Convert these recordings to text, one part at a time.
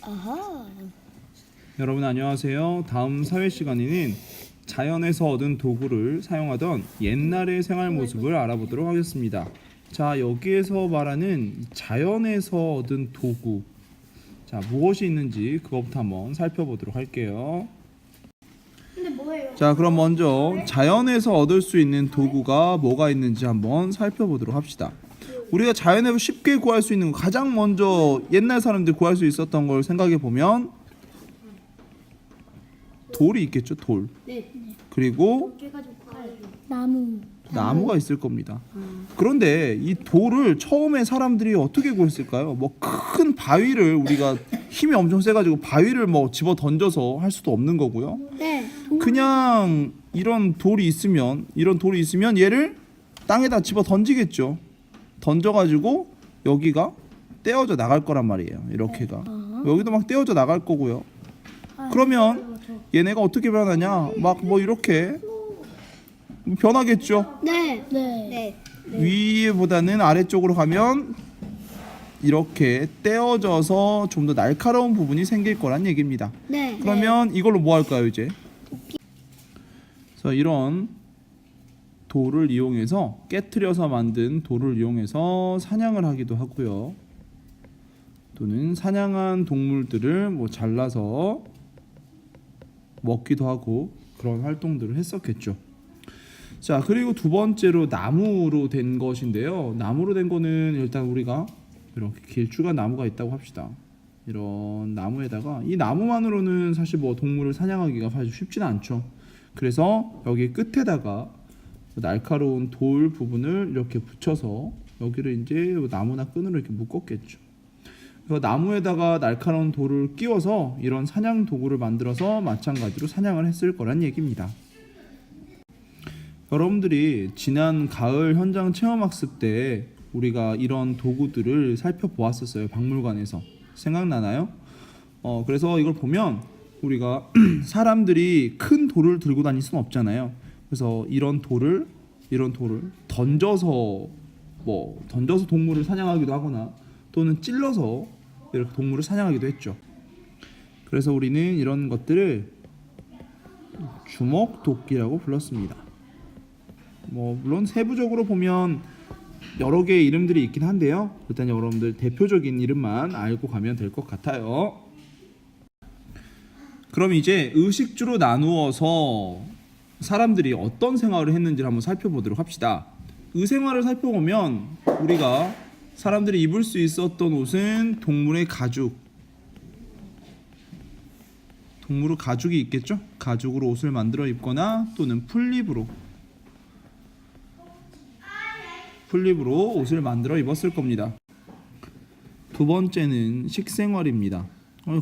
아하. 여러분 안녕하세요. 다음 사회 시간에는 자연에서 얻은 도구를 사용하던 옛날의 생활 모습을 알아보도록 하겠습니다. 자, 여기에서 말하는 자연에서 얻은 도구, 자, 무엇이 있는지 그것부터 한번 살펴보도록 할게요. 근데 뭐예요? 자, 그럼 먼저 자연에서 얻을 수 있는 도구가 뭐가 있는지 한번 살펴보도록 합시다. 우리가 자연에서 쉽게 구할 수 있는 거, 가장 먼저 옛날 사람들이 구할 수 있었던 걸 생각해 보면 돌이 있겠죠. 돌. 네. 그리고 나무가 있을 겁니다. 그런데 이 돌을 처음에 사람들이 어떻게 구했을까요? 뭐 큰 바위를, 우리가 힘이 엄청 세가지고 바위를 뭐 집어 던져서 할 수도 없는 거고요. 네. 그냥 이런 돌이 있으면 얘를 땅에다 집어 던지겠죠. 던져가지고 여기가 떼어져 나갈 거란 말이에요. 이렇게가 여기도 막 떼어져 나갈 거고요. 그러면 얘네가 어떻게 변하냐? 막 뭐 이렇게 변하겠죠. 네. 네. 위보다는 아래쪽으로 가면 이렇게 떼어져서 좀 더 날카로운 부분이 생길 거란 얘기입니다. 네. 그러면 이걸로 뭐 할까요, 이제? 그래서 이런 돌을 이용해서, 깨트려서 만든 돌을 이용해서 사냥을 하기도 하고요. 또는 사냥한 동물들을 뭐 잘라서 먹기도 하고 그런 활동들을 했었겠죠. 자, 그리고 두 번째로 나무로 된 것인데요. 나무로 된 거는 일단 우리가 이렇게 길쭉한 나무가 있다고 합시다. 이런 나무에다가, 이 나무만으로는 사실 뭐 동물을 사냥하기가 사실 쉽지는 않죠. 그래서 여기 끝에다가 날카로운 돌 부분을 이렇게 붙여서 여기를 이제 나무나 끈으로 이렇게 묶었겠죠. 그래서 나무에다가 날카로운 돌을 끼워서 이런 사냥 도구를 만들어서 마찬가지로 사냥을 했을 거란 얘기입니다. 여러분들이 지난 가을 현장 체험학습 때 우리가 이런 도구들을 살펴보았었어요. 박물관에서. 생각나나요? 그래서 이걸 보면 우리가 사람들이 큰 돌을 들고 다닐 수는 없잖아요. 그래서 이런 돌을 던져서 동물을 사냥하기도 하거나 또는 찔러서 이렇게 동물을 사냥하기도 했죠. 그래서 우리는 이런 것들을 주먹도끼라고 불렀습니다. 뭐 물론 세부적으로 보면 여러 개의 이름들이 있긴 한데요. 일단 여러분들 대표적인 이름만 알고 가면 될 것 같아요. 그럼 이제 의식주로 나누어서 사람들이 어떤 생활을 했는지를 한번 살펴보도록 합시다. 의생활을 살펴보면 우리가 사람들이 입을 수 있었던 옷은 동물의 가죽이 있겠죠? 가죽으로 옷을 만들어 입거나 또는 풀립으로 옷을 만들어 입었을 겁니다. 두 번째는 식생활입니다.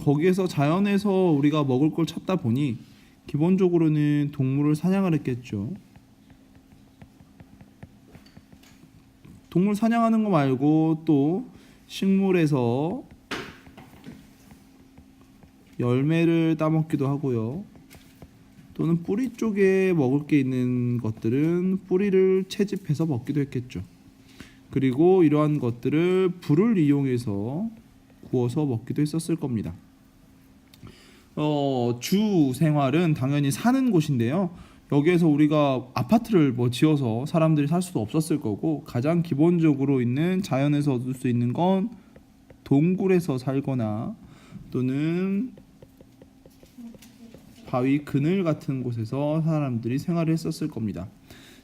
거기에서 자연에서 우리가 먹을 걸 찾다 보니 기본적으로는 동물을 사냥을 했겠죠. 동물 사냥하는 거 말고 또 식물에서 열매를 따먹기도 하고요. 또는 뿌리 쪽에 먹을 게 있는 것들은 뿌리를 채집해서 먹기도 했겠죠. 그리고 이러한 것들을 불을 이용해서 구워서 먹기도 했었을 겁니다. 주 생활은 당연히 사는 곳인데요. 여기에서 우리가 아파트를 뭐 지어서 사람들이 살 수도 없었을 거고, 가장 기본적으로 있는 자연에서 얻을 수 있는 건 동굴에서 살거나 또는 바위 그늘 같은 곳에서 사람들이 생활을 했었을 겁니다.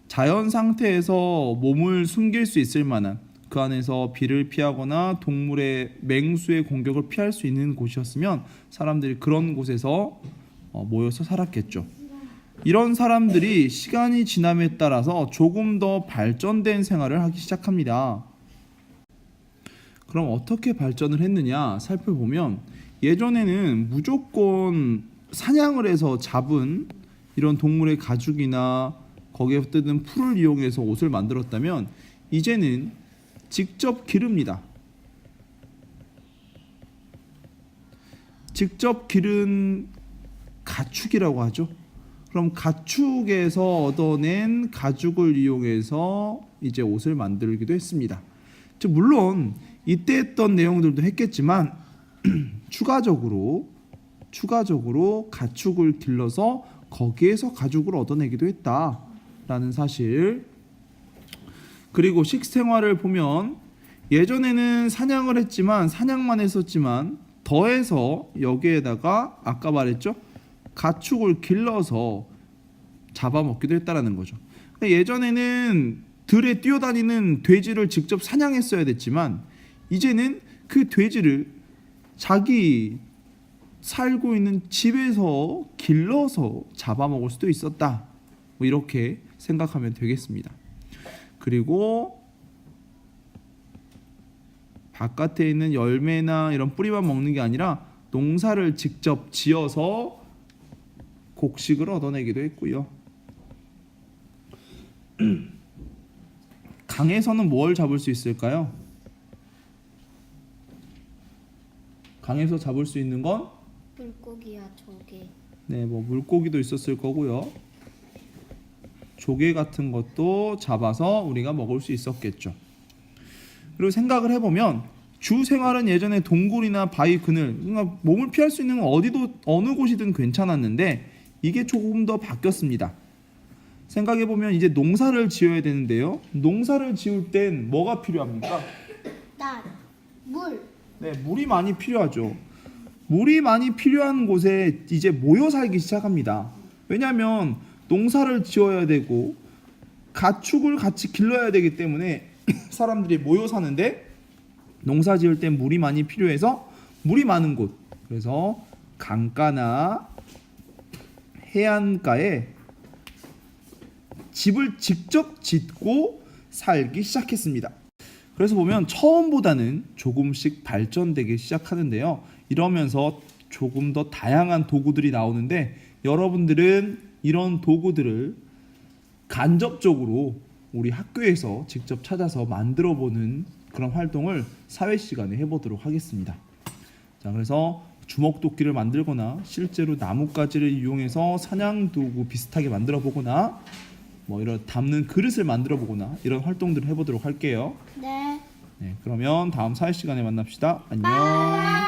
자연 상태에서 몸을 숨길 수 있을 만한, 그 안에서 비를 피하거나 동물의 맹수의 공격을 피할 수 있는 곳이었으면 사람들이 그런 곳에서 모여서 살았겠죠. 이런 사람들이 시간이 지남에 따라서 조금 더 발전된 생활을 하기 시작합니다. 그럼 어떻게 발전을 했느냐 살펴보면, 예전에는 무조건 사냥을 해서 잡은 이런 동물의 가죽이나 거기에 뜨는 풀을 이용해서 옷을 만들었다면, 이제는 직접 기릅니다. 직접 기른 가축이라고 하죠. 그럼 가축에서 얻어낸 가죽을 이용해서 이제 옷을 만들기도 했습니다. 물론 이때 했던 내용들도 했겠지만 추가적으로 가축을 길러서 거기에서 가죽을 얻어내기도 했다라는 사실. 그리고 식생활을 보면 예전에는 사냥을 했지만 사냥만 했었지만 더해서 여기에다가 아까 말했죠? 가축을 길러서 잡아먹기도 했다라는 거죠. 예전에는 들에 뛰어다니는 돼지를 직접 사냥했어야 됐지만 이제는 그 돼지를 자기 살고 있는 집에서 길러서 잡아먹을 수도 있었다. 뭐 이렇게 생각하면 되겠습니다. 그리고 바깥에 있는 열매나 이런 뿌리만 먹는 게 아니라 농사를 직접 지어서 곡식을 얻어내기도 했고요. 강에서는 뭘 잡을 수 있을까요? 강에서 잡을 수 있는 건 물고기야 조개. 네, 뭐 물고기도 있었을 거고요. 조개 같은 것도 잡아서 우리가 먹을 수 있었겠죠. 그리고 생각을 해보면 주 생활은 예전에 동굴이나 바위 그늘, 그러니까 몸을 피할 수 있는 건 어디도 어느 곳이든 괜찮았는데 이게 조금 더 바뀌었습니다. 생각해보면 이제 농사를 지어야 되는데요. 농사를 지을 땐 뭐가 필요합니까? 땅, 물. 네, 물이 많이 필요하죠. 물이 많이 필요한 곳에 이제 모여 살기 시작합니다. 왜냐하면 농사를 지어야 되고 가축을 같이 길러야 되기 때문에 사람들이 모여 사는데 농사 지을 땐 물이 많이 필요해서 물이 많은 곳, 그래서 강가나 해안가에 집을 직접 짓고 살기 시작했습니다. 그래서 보면 처음보다는 조금씩 발전되기 시작하는데요. 이러면서 조금 더 다양한 도구들이 나오는데 여러분들은 이런 도구들을 간접적으로 우리 학교에서 직접 찾아서 만들어 보는 그런 활동을 사회 시간에 해보도록 하겠습니다. 자, 그래서 주먹도끼를 만들거나 실제로 나뭇가지를 이용해서 사냥 도구 비슷하게 만들어 보거나 뭐 이런 담는 그릇을 만들어 보거나 이런 활동들을 해보도록 할게요. 네. 네, 그러면 다음 사회 시간에 만납시다. 안녕. 빠이.